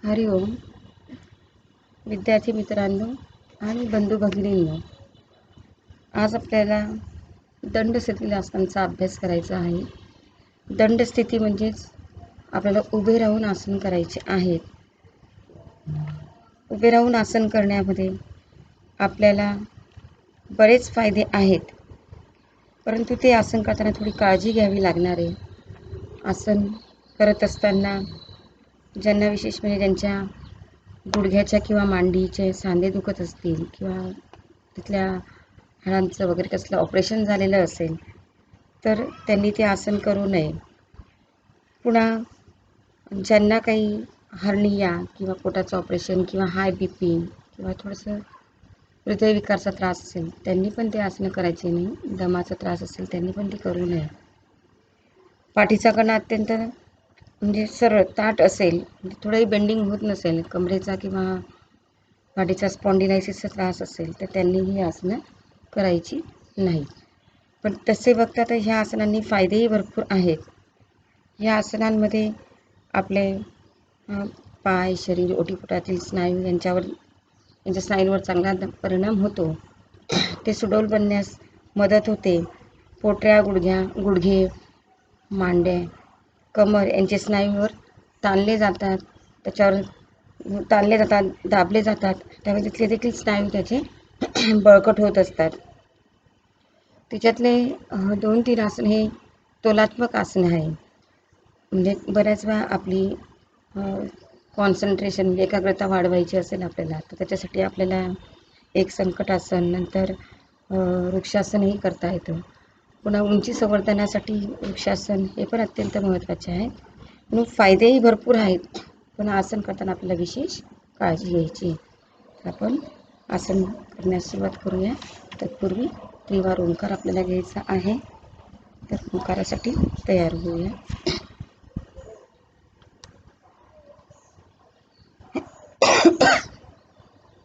हरि ओम. विद्यार्थी मित्रांनो आणि बंधू भगिनींनो, आज आपल्याला दंडस्थिती आसनांचा अभ्यास करायचा आहे. दंडस्थिती म्हणजेच आपल्याला उभे राहून आसन करायचे आहेत. उभे राहून आसन करण्यामध्ये आपल्याला बरेच फायदे आहेत, परंतु ते आसन करताना थोडी काळजी घ्यावी लागणार आहे. आसन करत असताना ज्यांना विशेष म्हणजे ज्यांच्या गुडघ्याच्या किंवा मांडीचे सांधे दुखत असतील किंवा तिथल्या हाडांचं वगैरे कसलं ऑपरेशन झालेलं असेल तर त्यांनी ते आसन करू नये. पुन्हा ज्यांना काही हर्निया किंवा पोटाचं ऑपरेशन किंवा हाय BP किंवा थोडंसं हृदयविकारचा त्रास असेल त्यांनी पण ते आसनं करायचे नाही. दमाचा त्रास असेल त्यांनी पण ते करू नये. पाठीचा कणा अत्यंत म्हणजे सरळ ताठ असेल, म्हणजे थोडंही बेंडिंग होत नसेल, कमरेचा किंवा पाठीचा स्पॉन्डिलायसिसचा त्रास असेल तर त्यांनी ही आसनं करायची नाही. पण तसे बघता तर ह्या आसनांनी फायदेही भरपूर आहेत. या आसनांमध्ये आपले पाय, शरीर, ओटीपोटातील स्नायू यांच्या स्नायूंवर चांगला परिणाम होतो. ते सुडौल बनण्यास मदत होते. पोटऱ्या, गुडघे, मांड्या, कमर यांचे स्नायूवर ताणले जातात, दाबले जातात. त्यामुळे तिथले देखील स्नायू त्याचे बळकट होत असतात. त्याच्यातले 2-3 आसन हे तोलात्मक आसन आहे. म्हणजे बऱ्याच वेळा आपली कॉन्सन्ट्रेशन म्हणजे एकाग्रता वाढवायची असेल आपल्याला तर त्याच्यासाठी आपल्याला एक संकटासन, नंतर वृक्षासनही करता येतं. पुन्हा उंची संवर्धनासाठी वृक्षासन हे पण अत्यंत महत्त्वाचे आहे. म्हणून फायदेही भरपूर आहेत, पण आसन करताना आपल्याला विशेष काळजी घ्यायची. आपण आसन करण्यास सुरुवात करूया. तत्पूर्वी त्रिवार ओंकार आपल्याला घ्यायचा आहे, तर ओंकारासाठी तयार होऊया.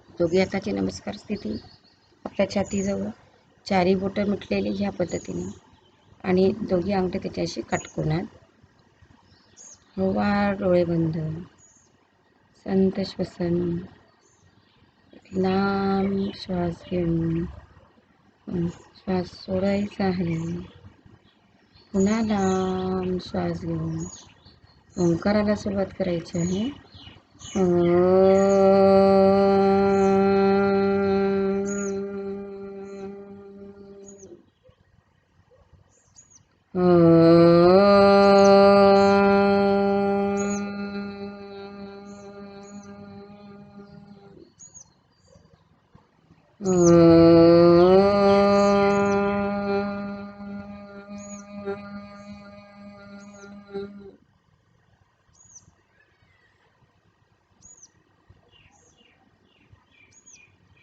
दोघी हाताची नमस्कार स्थिती, आपल्या छातीजवळ, चारी बोटं मिटलेली ह्या पद्धतीने आणि दोघी अंगठे त्याच्याशी काटकोनात. हळूवार डोळे बंद, संत श्वसन, लांब श्वास घेऊन श्वास सोडायचा आहे. पुन्हा लांब श्वास घेऊन ओंकाराला सुरुवात करायची आहे.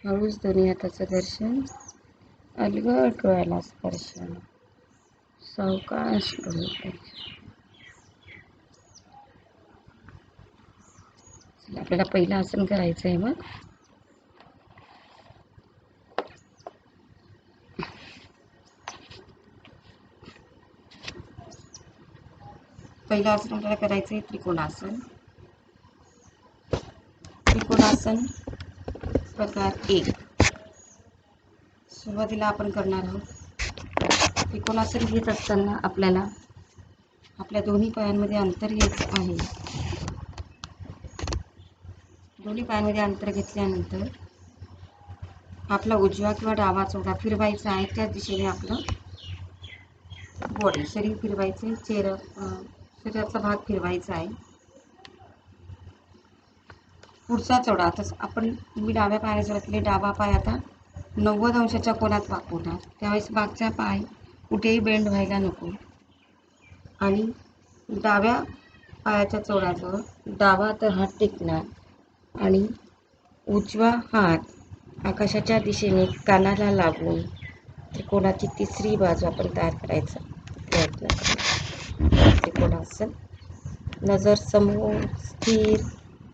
हळूच दोन्ही हाताचं दर्शन, अलगद डोळ्याला स्पर्श, सावकाश डोळे. आपल्याला पहिलं आसन करायचं आहे. मग पहिलं आसन आपल्याला करायचं आहे त्रिकोणासन. त्रिकोणासन प्रकार 1 सुरुवातीला आपण करणार आहोत. त्रिकोणासन घेत असताना आपल्याला आपल्या दोन्ही पायांमध्ये अंतर घ्यायचं आहे. दोन्ही पायांमध्ये अंतर घेतल्यानंतर आपला उजवा किंवा डावा चोथा फिरवायचा आहे. त्याच दिशेने आपलं बॉडी, शरीर फिरवायचे, शरीराचा भाग फिरवायचा आहे. पुढचा चवडा आता मी डाव्या पायाने सुरुवात केली. डावा पाय आता 90 अंशाच्या कोनात वाकवणार. त्यावेळेस मागचा पाय कुठेही बेंड व्हायला नको आणि डाव्या पायाच्या चवडाजवळ डावा तर हात टेकणार आणि उजवा हात आकाशाच्या दिशेने कानाला लागून त्रिकोणाची तिसरी बाजू आपण तयार करायचा प्रयत्न करतो. त्रिकोणासन, नजर समोर स्थिर,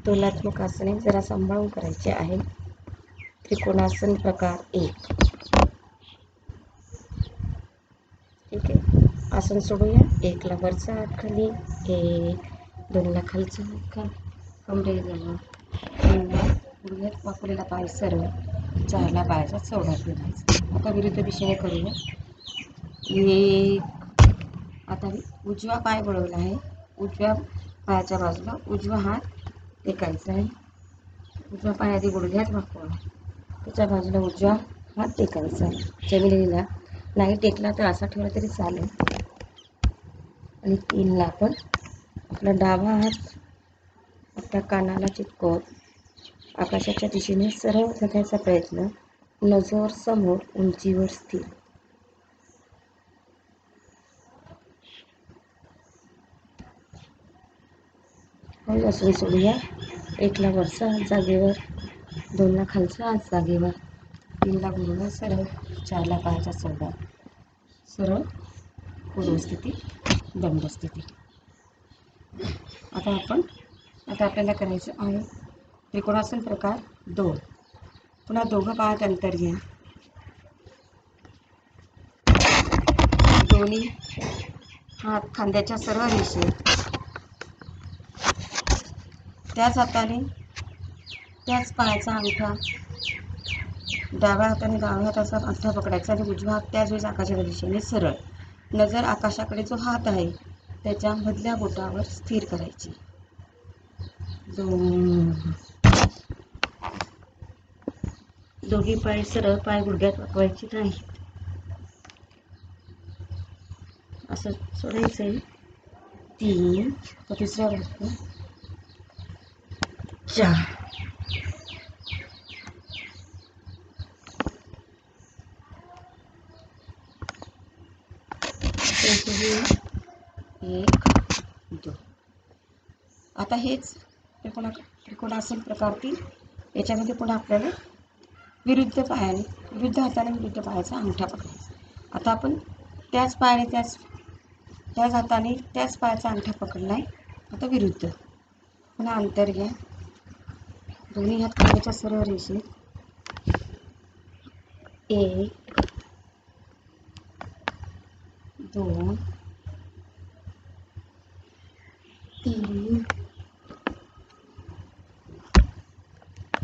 तोलात्मक आसने जरा सांभाळून करायचे आहे. त्रिकोणासन प्रकार 1. ठीक आहे. आसन सोडूया. 1ला वरचा हात खाली, 1, 2ला खालचा हात खाली, कमरेजवळ, 3ला गुडघ्यात वाकवलेला पाय सरळ, 4ला पायाचा चौडा फिरवायचा. आता विरुद्ध दिशेने करूया. 1. आता उजवा पाय वळवला आहे. उजव्या पायाच्या बाजूला उजवा हात टेकायचा आहे. उजवा पाय आधी गुडघ्यात वाकवा, त्याच्या बाजूला उजवा हात टेकायचा आहे. जमिनीला नाही टेकला तर असा ठेवला तरी चालेल. आणि 3ला आपण आपला डावा हात आपल्या कानाला चिटकवत आकाशाच्या दिशेने सरळ बघायचा प्रयत्न, नजर समोर, उंचीवर स्थिर. बसून सोडूया. 1ला वरचा हात जागेवर, 2ला खालचा हात जागेवर, 3ला गुडघा सरळ, 4ला पायाचा चौडा सरळ, पूर्वस्थिती, दंडस्थिती. आता आपल्याला करायचं आहे त्रिकोणासन प्रकार 2. पुन्हा दोघं पायात अंतर घ्या. दोन्ही हात खांद्याच्या सरळ रेषेत, त्याच हाताने त्याच पायाचा अंगठा, डाव्या हाताने डाव्या हाताचा अंगठा पकडायचा आणि उजवा हात त्याच वेळेस आकाशाच्या दिशेने सरळ. नजर आकाशाकडे जो हात आहे त्याच्या मधल्या बोटावर स्थिर करायची. 2. दोघी पाय सरळ, पाय गुडघ्यात वाकवायचे नाहीत. असं सोडायचं आहे. 3. तर तिसऱ्या बाजूला 4. एक, 2. आता हेच त्रिकोणासन प्रकार 3. याच्यामध्ये पुन्हा आपल्याला विरुद्ध हाताने विरुद्ध पायाचा अंगठा पकडायचा. आता आपण त्याच पायाने त्याच हाताने त्याच पायाचा अंगठा पकडला आहे. आता विरुद्ध. पुन्हा अंतर घ्या. दोन्ही हात खांद्याच्या सरळ रेषेत. 1, 2, 3,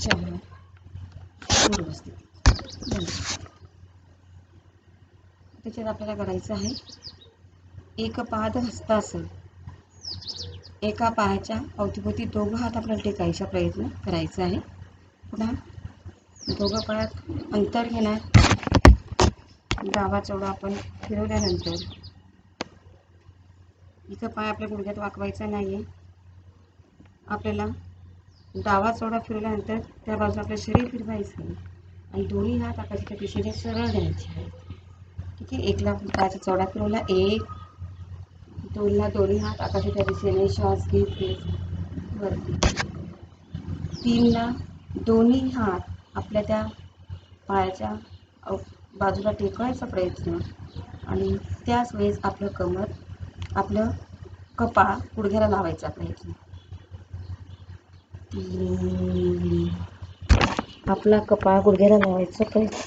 4. पूर्वस्थिती. त्याच्यात आपल्याला करायचं आहे एकपाद हस्तासन. एका पायाच्या अवतीभोवती दोघं हात आपल्याला टेकायचा प्रयत्न करायचा आहे. पुन्हा दोघं पायात अंतर घेणार. डावा चौडा आपण फिरवल्यानंतर इथं पाय आपल्या गुडघ्यात वाकवायचा नाही आहे. आपल्याला डावा चौडा फिरवल्यानंतर त्या बाजूला आपलं शरीर फिरवायचं आहे आणि दोन्ही हात आकाशाच्या दिशेने सरळ द्यायचे आहे. ठीक आहे. 1ला पायाचा चौडा फिरवला. 1, 2ला दोन्ही हात आकाशाच्या दिशेने श्वास घेत वरती. 3ला दोन्ही हात आपल्या त्या पायाच्या बाजूला टेकवायचा प्रयत्न आणि त्याच वेळेस आपलं कपाळ गुडघ्याला लावायचा प्रयत्न. 3, आपला कपाळ गुडघ्याला लावायचा प्रयत्न.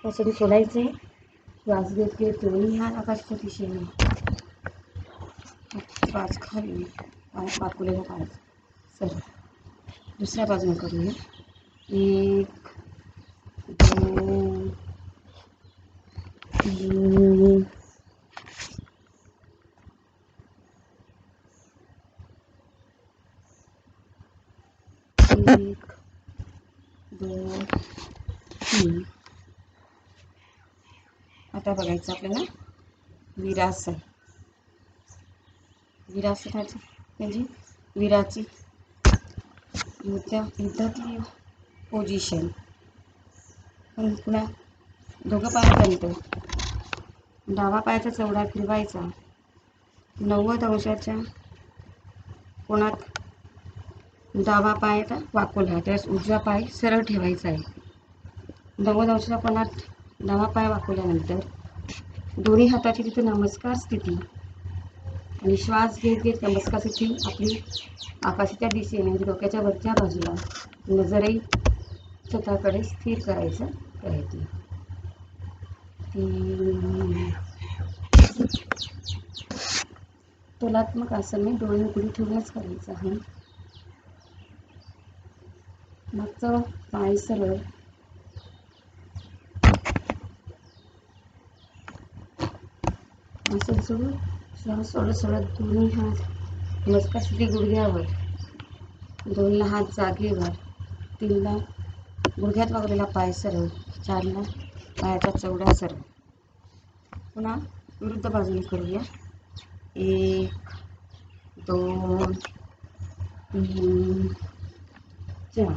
त्यासाठी सोडायचे. श्वास घेत दोन्ही हात आकाशाच्या दिशेने, श्वास खाली, वाकवलेला पाय सरळ. दुसऱ्या बाजूने करूया. 1, 2, 3, 1, 2, 3. आता बघायचं आपल्याला वीरासन. वीरासनाची म्हणजे वीराची युद्धातली पोझिशन. पुन्हा दोघं पायापर्यंत डावा पायाचा चौडा फिरवायचा. 90 अंशाच्या कोणात डावा पाय वाकवला, त्यास उजवा पाय सरळ ठेवायचा आहे. 90 अंशाच्या कोणात डावा पाय वाकवल्यानंतर दोन्ही हाताची तिथे नमस्कार स्थिती आणि श्वास घेत नमस्कार स्थिती आपली आकाशाच्या दिशेने म्हणजे डोक्याच्या वरच्या बाजूला नजरही स्वतःकडे स्थिर करायचा प्रयत्न. 3, तुलनात्मक आसन मी डोळे उघडी ठेवूनच करायचं आहे. मागचं पाय सरळ, असं सोडून श्वास सोडत सोडत दोन्ही हात नमस्कार स्थिती गुडघ्यावर, 2ला हात जागेवर, 3ला गुडघ्यात वाकलेला पाय सरळ, 4ला पायाचा चवडा सरळ. पुन्हा विरुद्ध बाजूने करूया. 1 2 3 4.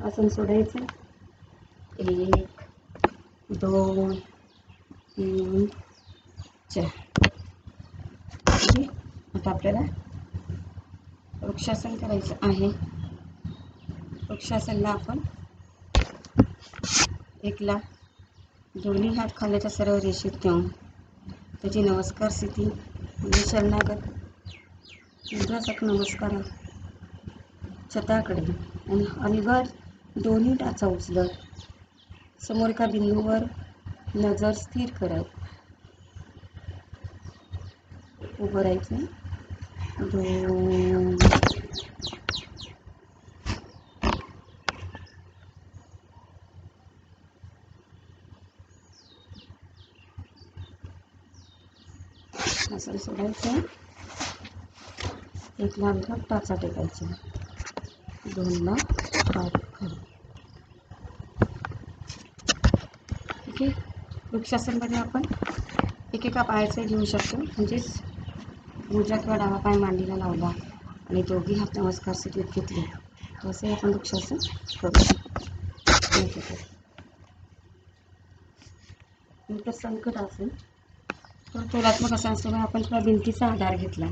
आसन सोडायचं. 1 2 3 4. आता आपल्याला वृक्षासन करायचं आहे. वृक्षासनला आपण 1ला दोन्ही हात खांद्याच्या सरळ रेषेत ठेवून त्याची नमस्कार स्थिती म्हणजे शरणागत मुद्रासक नमस्कार छताकडे आणि अलगद दोन्ही टाचा उचलत समोर एका बिंदूवर नजर स्थिर करत उभं राहायचं. 2 असं सोडायचं. 1ला अलगद टाचा टेकायचा, 2ला पाठ खाली. ठीक आहे. वृक्षासनमध्ये आपण एकेका पायाचे घेऊ शकतो. म्हणजेच उजवा किंवा डावा पाय मांडीला लावला आणि दोघी हात नमस्कार स्थितीत घेतले तसे आपण वृक्षासन करू शकतो. नंतर संकट आसन. तुलनात्मक आसन असल्यामुळे आपण थोडा भिंतीचा आधार घेतला.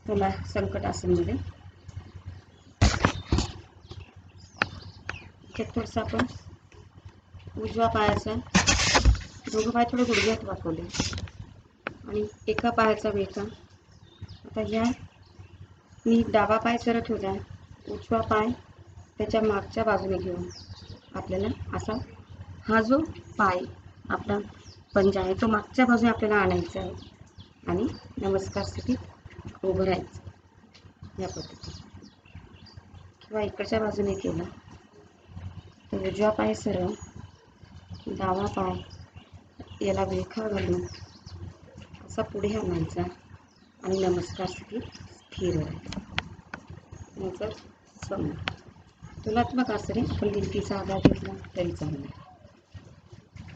तुला संकट आसनमध्ये थोडंसं आपण उजव्या पायाचा दोघं पाय थोडे गुडघ्यात वाकवले आणि एका पायाचा वेका. आता या मी डावा पाय सरळ ठेवला, उजवा पाय त्याच्या मागच्या बाजूने घेऊन आपल्याला असा हा जो पाय आपला पंजा आहे तो मागच्या बाजूने आपल्याला आणायचा आहे आणि नमस्कार स्थितीत उभं राहायचं या पद्धतीने. किंवा इकडच्या बाजूने केलं तर उजवा पाय सरळ, डावा पाय याला वेखा घालून असा पुढे आणायचा आणि नमस्कार स्थितीत स्थिर राहायचं. नंतर समोर तुलनात्मक आसने आपण भिंतीचा आधार घेतला तरी चांगला.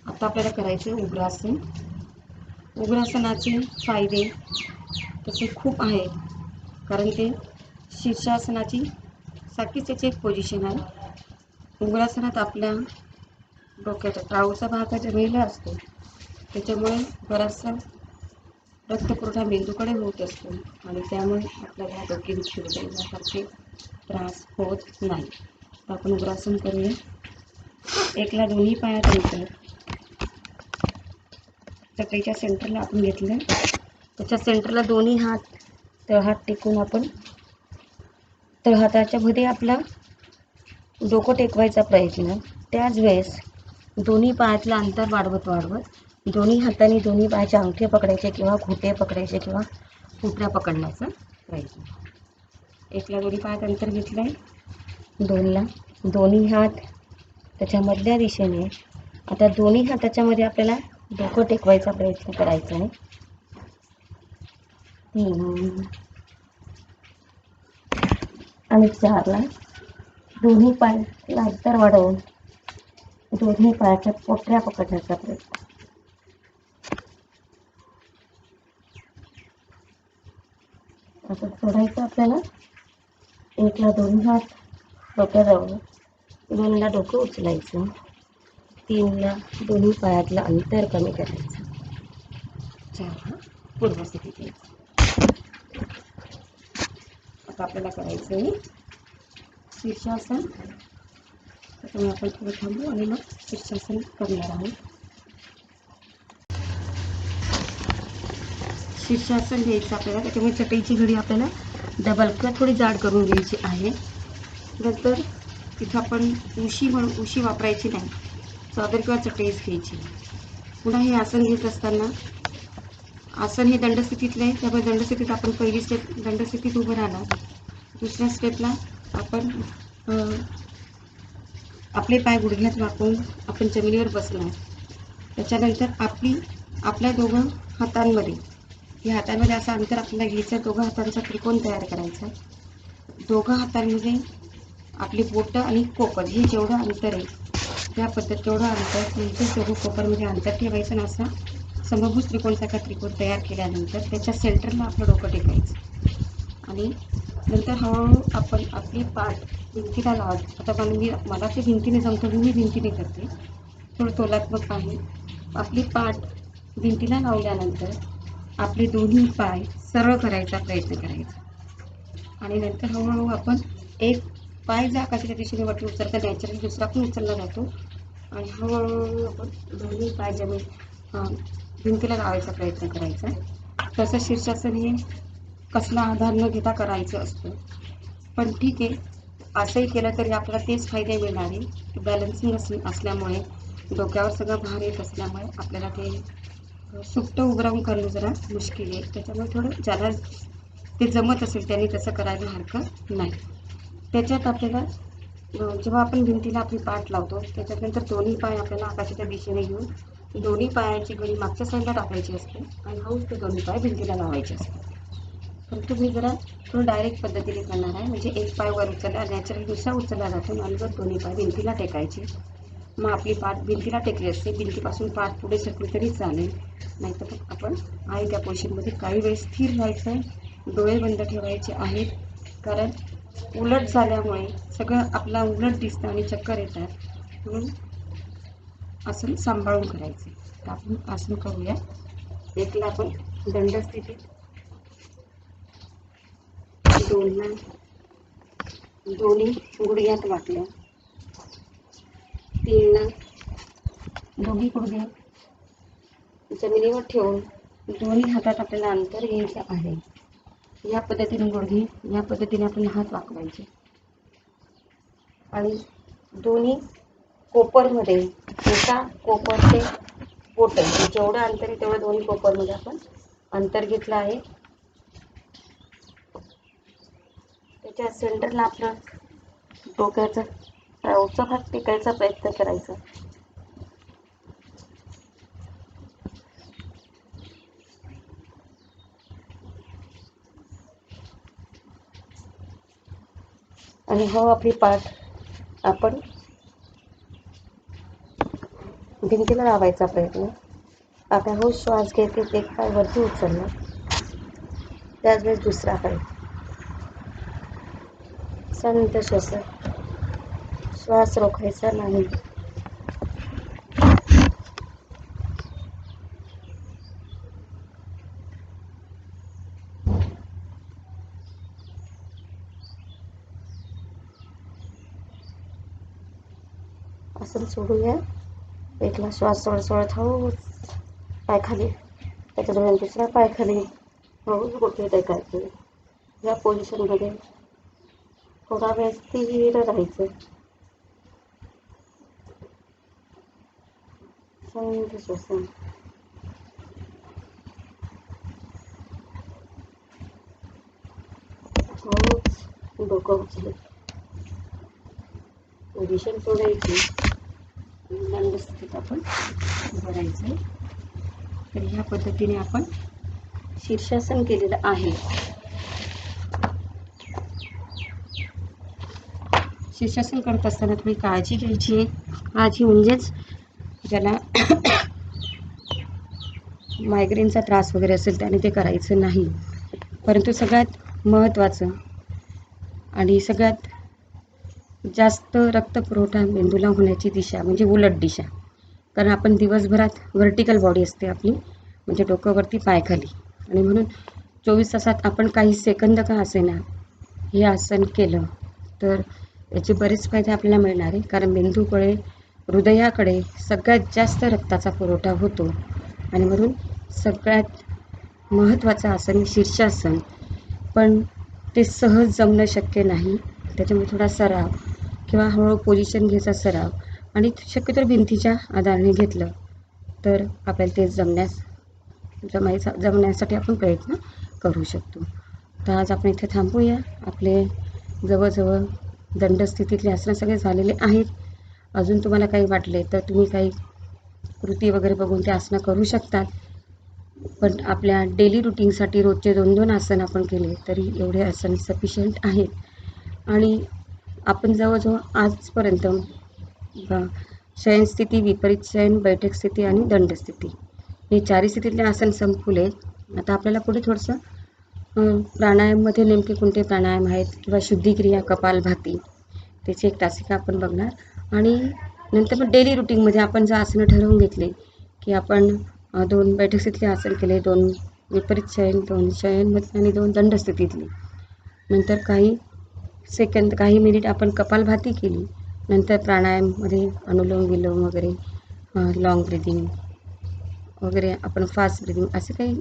आता आपल्याला करायचं उग्रासन. उग्रासनाचे फायदे तसे खूप आहेत, कारण ते शीर्षासनाची सारखीच त्याची एक पोझिशन आहे. उग्रासनात आपल्या डोक्याचा टाळूचा भाग हा जमिनीला असतो, त्याच्यामुळे बराचसा रक्तपुरवठा मेंदूकडे होत असतो आणि त्यामुळे आपल्याला डोकेदुखी वगैरे यासारखे त्रास होत नाही. तर आपण उग्रासन करूया. 1ला दोन्ही पायात अंतर, चटईच्या सेंटरला आपण घेतलं, त्याच्या सेंटरला दोन्ही हात तळहात टेकून आपण तळहाताच्या मध्ये आपला डोकं टेकवायचा प्रयत्न. त्याच वेळेस दोन्ही पायातलं अंतर वाढवत वाढवत दोन्ही हाताने दोन्ही पायाचे अंगठे पकडायचे किंवा घोटे पकडायचे किंवा फुटऱ्या पकडण्याचा प्रयत्न. 1ला दोन्ही पायात अंतर घेतलं आहे, 2ला दोन्ही हात त्याच्या मधल्या दिशेने. आता दोन्ही हाताच्या मध्ये आपल्याला डोकं टेकवायचा प्रयत्न करायचा आहे. 3 आणि 4ला दोन्ही पायाला अंतर वाढवून दोन्ही पायाच्या पोटऱ्या पकडण्याचा प्रयत्न. असं सोडायचं आपल्याला. 1ला दोन्ही हात डोक्याजवळ, 2ला डोकं उचलायचं, 3ला दोन्ही पायातलं अंतर कमी करायचं, 4ला पूर्वस्थितीत यायचं. आता आपल्याला करायचं आहे शीर्षासन. त्याच्यामुळे आपण थोडं थांबू आणि मग शीर्षासन करणार आहोत. शीर्षासन घ्यायचं आपल्याला, त्याच्यामुळे चटईची घडी आपल्याला डबल किंवा थोडी जाड करून घ्यायची आहे. नंतर तिथं आपण उशी वापरायची नाही, चादर किंवा चटईच घ्यायची. पुन्हा हे आसन घेत असताना, आसन हे दंडस्थितीतलं आहे, त्यामुळे दंडस्थितीत आपण पहिली स्टेप दंडस्थितीत उभं राहणार. दुसऱ्या स्टेपला आपण आपले पाय गुडघ्यात वाकवून आपण जमिनीवर बसणार. त्याच्यानंतर आपल्या दोघं हातांमध्ये, या हातांमध्ये असं अंतर आपल्याला घ्यायचं, दोघं हातांचा त्रिकोण तयार करायचा. दोघं हातांमध्ये आपली बोटं आणि कोपर हे जेवढं अंतर आहे त्या तेवढं अंतर नंतर दोघं कोपरमध्ये अंतर ठेवायचं आणि असा समभुज त्रिकोणसारखा त्रिकोण तयार केल्यानंतर त्याच्या सेंटरला आपलं डोकं टेकायचं आणि नंतर हळूहळू आपण आपली पाठ भिंतीला लावत. आता मला ते भिंतीने जमतं, मी भिंतीने करते, थोडं तोलात्मक आहे. आपली पाठ भिंतीला लावल्यानंतर आपले दोन्ही पाय सरळ करायचा प्रयत्न करायचा आणि नंतर हळूहळू आपण एक पाय जर आकाशाच्या दिशेने वरती उचलता नॅचरली दुसरा पण उचलला जातो आणि हळूहळू आपण दोन्ही पाय भिंतीला लावायचा प्रयत्न करायचा. तसं शीर्षासन हे कसला आधार न घेता करायचं असतं, पण ठीक आहे, असंही केलं तरी आपल्याला तेच फायदे मिळणार आहे. बॅलन्सिंग असल्यामुळे, डोक्यावर सगळं भार येत असल्यामुळे आपल्याला ते सुप्त उभं राहून करणं जरा मुश्किल आहे. त्याच्यामुळे थोडं ज्याला ते जमत असेल त्यांनी तसं करायला हरकत नाही. त्याच्यात आपल्याला जेव्हा आपण भिंतीला आपली पाठ लावतो त्याच्यानंतर दोन्ही पाय आपल्याला आकाशाच्या दिशेने घेऊन दोन्ही पायाची घडी मागच्या साईडला टाकायची असते आणि हळूच ते दोन्ही पाय भिंतीला लावायचे असतात. परंतु मी जरा थोडं डायरेक्ट पद्धतीने करणार आहे, म्हणजे एक पाय वर उचलला, नॅचरल दुसरा उचलला जातो आणि जर दोन्ही पाय भिंतीला टेकायचे. मग आपली पाठ भिंतीला टेकली असते, भिंतीपासून पाठ पुढे सरकली तरी चालेल, नाहीतर आपण आहे त्या पोझिशनमध्ये काही वेळ स्थिर राहायचं आहे, डोळे बंद ठेवायचे आहेत, कारण उलट झाल्यामुळे सगळं आपला उलट दिसतं आणि चक्कर येतात. म्हणून आसन सांभाळून करायचे. तर आपण आसन करूया. एकला आपण दंडस्थितीत, दोन्ही गुडघ्यात वाकल्या, तीनला दोन्ही गुडघे जमिनीवर ठेवून दोन्ही हातात आपल्याला अंतर घ्यायचं आहे. या पद्धतीने गुडघे, या पद्धतीने आपण हात वाकवायचे आणि दोन्ही कोपरमध्ये एका कोपरचे बोटं जेवढं अंतर आहे तेवढं दोन्ही कोपरमध्ये आपण अंतर घेतलं आहे. त्याच्या सेंटरला आपलं डोक्याचा टाळूचा भाग टेकायचा प्रयत्न करायचा. आणि आपली पाठ आपण भिंतीला लावायचा प्रयत्न. आता श्वास घेते, एक पाय वरती उचलला, त्याच वेळेस दुसरा पाय संत श्वास रोखायचा नाही. आसन सोडूया. एकला श्वास सोडत हळूच पाय खाली, त्याच्या दरम्यान दुसरा पाय खाली, हळूच घुटणे टेकायचे. या पोझिशनमध्ये थोडा वेळ स्थिर राहायचं. शांत श्वसन. हळूच डोकं उचलत पोझिशन सोडायची, दंडस्थितीत आपण उभं राहायचं. तर ह्या पद्धतीने आपण शीर्षासन केलेलं आहे. शीर्षासन करत असताना थोडी काळजी घ्यायची आहे. काळजी म्हणजेच ज्याला मायग्रेनचा त्रास वगैरे असेल त्याने ते करायचं नाही. परंतु सगळ्यात महत्त्वाचं आणि सगळ्यात जास्त रक्तपुरवठा मेंदूला होण्याची दिशा म्हणजे उलट दिशा. कारण आपण दिवसभरात व्हर्टिकल बॉडी असते आपली, म्हणजे डोकंवरती पाय खाली, आणि म्हणून 24 तासात आपण काही सेकंद का असेना हे आसन केलं तर याचे बरेच फायदे आपल्याला मिळणार आहे. कारण मेंदूकडे, हृदयाकडे सगळ्यात जास्त रक्ताचा पुरवठा होतो आणि म्हणून सगळ्यात महत्त्वाचं आसन शीर्षासन. पण ते सहज जमणं शक्य नाही, त्याच्यामुळे थोडा सराव किंवा हळूहळू पोझिशन घ्यायचा सराव आणि शक्यतो भिंतीच्या आधाराने घेतलं तर आपल्याला ते जमण्यासाठी आपण प्रयत्न करू शकतो. तर आज आपण इथे थांबूया. आपले जवळजवळ दंडस्थितीतले आसनं सगळे झालेले आहेत. अजून तुम्हाला काही वाटले तर तुम्ही काही कृती वगैरे बघून ते आसनं करू शकतात. पण आपल्या डेली रुटीनसाठी रोजचे 2-2 आसन आपण केले तरी एवढे आसन सफिशियंट आहेत. आणि आपण जवळजवळ आजपर्यंत शयनस्थिती, विपरीत शयन, बैठक स्थिती आणि दंडस्थिती हे चारही स्थितीतले आसन संपवले. आता आपल्याला पुढे थोडंसं प्राणायाममध्ये नेमके कोणते प्राणायाम आहेत किंवा शुद्धिक्रिया, कपालभाती त्याची एक तासिका आपण बघणार. आणि नंतर मग डेली रुटीनमध्ये आपण जर आसनं ठरवून घेतले की आपण 2 बैठक स्थितीतले आसन केले, 2 विपरीत शयन, 2 शयनमधले आणि 2 दंडस्थितीतले. नंतर काही मिनिट आपण कपालभाती केली. नंतर प्राणायाममध्ये अनुलोम विलोम वगैरे, लॉंग ब्रिदिंग वगैरे, आपण फास्ट ब्रिदिंग असे काही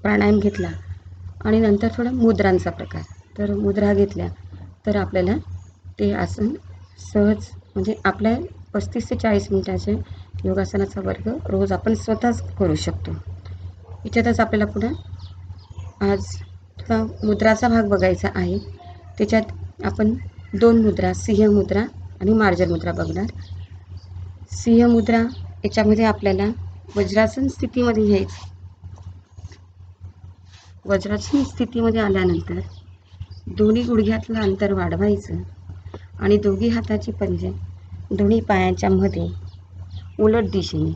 प्राणायाम घेतला. आणि नंतर थोडा मुद्रांचा प्रकार. तर मुद्रा घेतल्या तर आपल्याला ते आसन सहज म्हणजे आपल्या 35 ते 40 मिनिटाचे योगासनाचा वर्ग रोज आपण स्वतःच करू शकतो. याच्यातच आपल्याला पुन्हा आज थोडा मुद्राचा भाग बघायचा आहे. त्याच्यात आपण 2 मुद्रा, सिंह मुद्रा आणि मार्जर मुद्रा बघणार. सिंह मुद्रा याच्यामध्ये आपल्याला वज्रासन स्थितीमध्ये घ्यायचं. वज्रासन स्थितीमध्ये आल्यानंतर दोन्ही गुडघ्यातलं अंतर वाढवायचं आणि दोघी हाताची पंजे दोन्ही पायांच्या मध्ये उलट दिशेने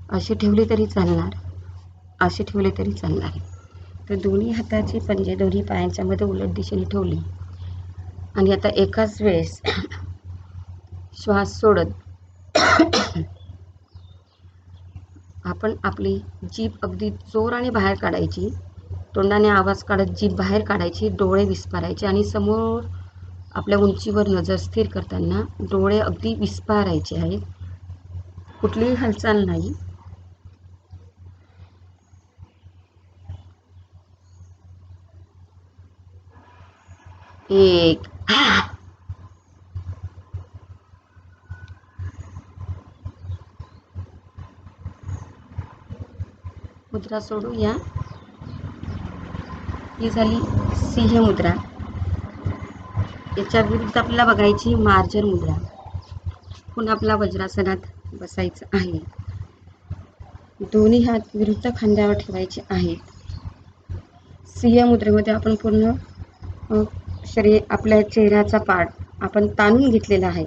असे ठेवले तरी चालणार, असे ठेवले तरी चालणार. तर दोन्ही हाताची पंजे दोन्ही पायांच्या मध्ये उलट दिशेने ठेवली आणि आता एकाच वेळेस श्वास सोडत आपण आपली जीभ अगदी जोराने बाहेर काढायची, तोंडाने आवाज काढत जीभ बाहेर काढायची, डोळे विस्फारायचे आणि समोर आपल्या उंचीवर नजर स्थिर करताना डोळे अगदी विस्फारायचे आहेत. कुठलीही हालचाल नाही. एक, मुद्रा सोडूया. ही झाली सिंह मुद्रा. याच्या विरुद्ध आपल्याला बघायची मार्जर मुद्रा. पुन्हा आपला वज्रासनात बसायचं आहे. दोन्ही हात विरुद्ध खांद्यावर ठेवायचे आहेत. सिंह मुद्रेमध्ये आपण पूर्ण शरीर, आपल्या चेहऱ्याचा पार्ट आपण ताणून घेतलेला आहे.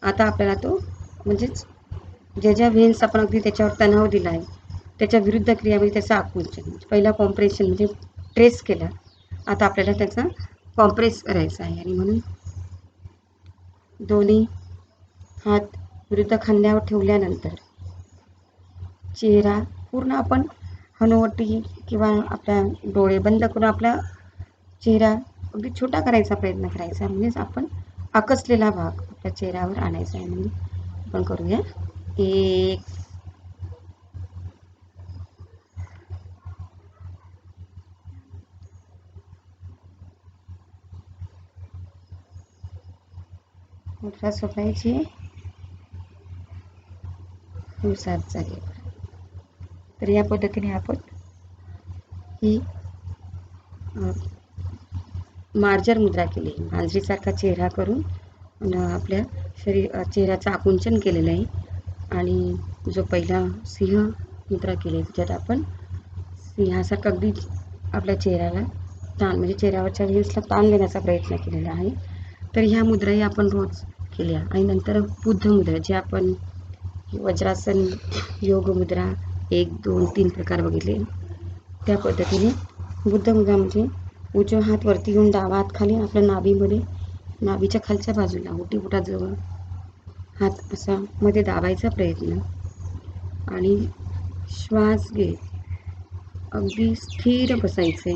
आता आपल्याला तो म्हणजेच ज्या व्हेन्स आपण अगदी त्याच्यावर तणाव दिला आहे त्याच्या विरुद्ध क्रियामध्ये त्याचा आकुंचन, पहिला कॉम्प्रेशन म्हणजे ट्रेस केला. आता आपल्याला त्याचा कॉम्प्रेस करायचा आहे आणि म्हणून दोन्ही हात विरुद्ध खांद्यावर ठेवल्यानंतर चेहरा पूर्ण आपण हनुवटी किंवा आपल्या डोळे बंद करून आपला चेहरा अगदी छोटा करायचा प्रयत्न करायचा. म्हणजेच आपण आकसलेला भाग आपल्या चेहऱ्यावर आणायचा आहे. म्हणून आपण करूया. एक, मुद्रा सोडायची 7 जागेवर. तर या पद्धतीने आपण ही मार्जर मुद्रा केली. मांजरीसारखा चेहरा करून आपल्या चेहऱ्याचं आकुंचन केलेलं आहे. आणि जो पहिला सिंह मुद्रा केली त्याच्यात आपण सिंहासारखा अगदी आपल्या चेहऱ्याला ताण म्हणजे चेहऱ्यावरच्या व्हेन्सला ताण देण्याचा प्रयत्न केलेला आहे. तर ह्या मुद्राही आपण रोज केल्या. आणि नंतर बुद्ध मुद्रा, जे आपण वज्रासन, योग मुद्रा 1, 2, 3 प्रकार बघितले त्या पद्धतीने बुद्ध मुद्रा म्हणजे उजवा हात वरती घेऊन डावा हात खाली आपल्या नाभीमध्ये, नाभीच्या खालच्या बाजूला ओटीपोटाजवळ हात असा मध्ये दाबायचा प्रयत्न आणि श्वास घेत अगदी स्थिर बसायचे.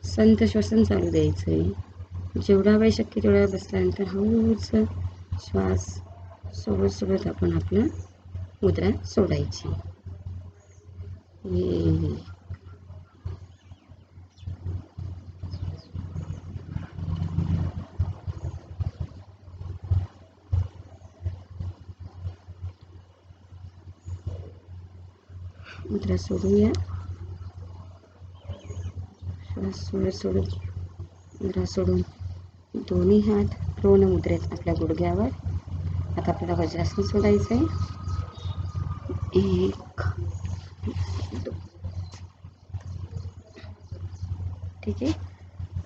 संत श्वसन चालू द्यायचे. जेवढा वेळ शक्य तेवढा वेळ बसल्यानंतर हळूच श्वास सोबत सोबत आपण आपलं मुद्रा सोडायची. मुद्रा सोडूया. श्वास सोडून मुद्रा सोडून दोन्ही हात ऋण मुद्रेत आपल्या गुडघ्यावर. आता आपल्याला वज्रासन सोडायचं आहे. 1 2. ठीक आहे.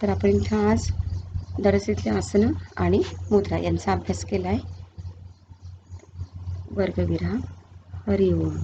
तर आपण इथं आज दरसेतली आसनं आणि मुद्रा यांचा अभ्यास केला आहे. वर्गविराम. हरिओम.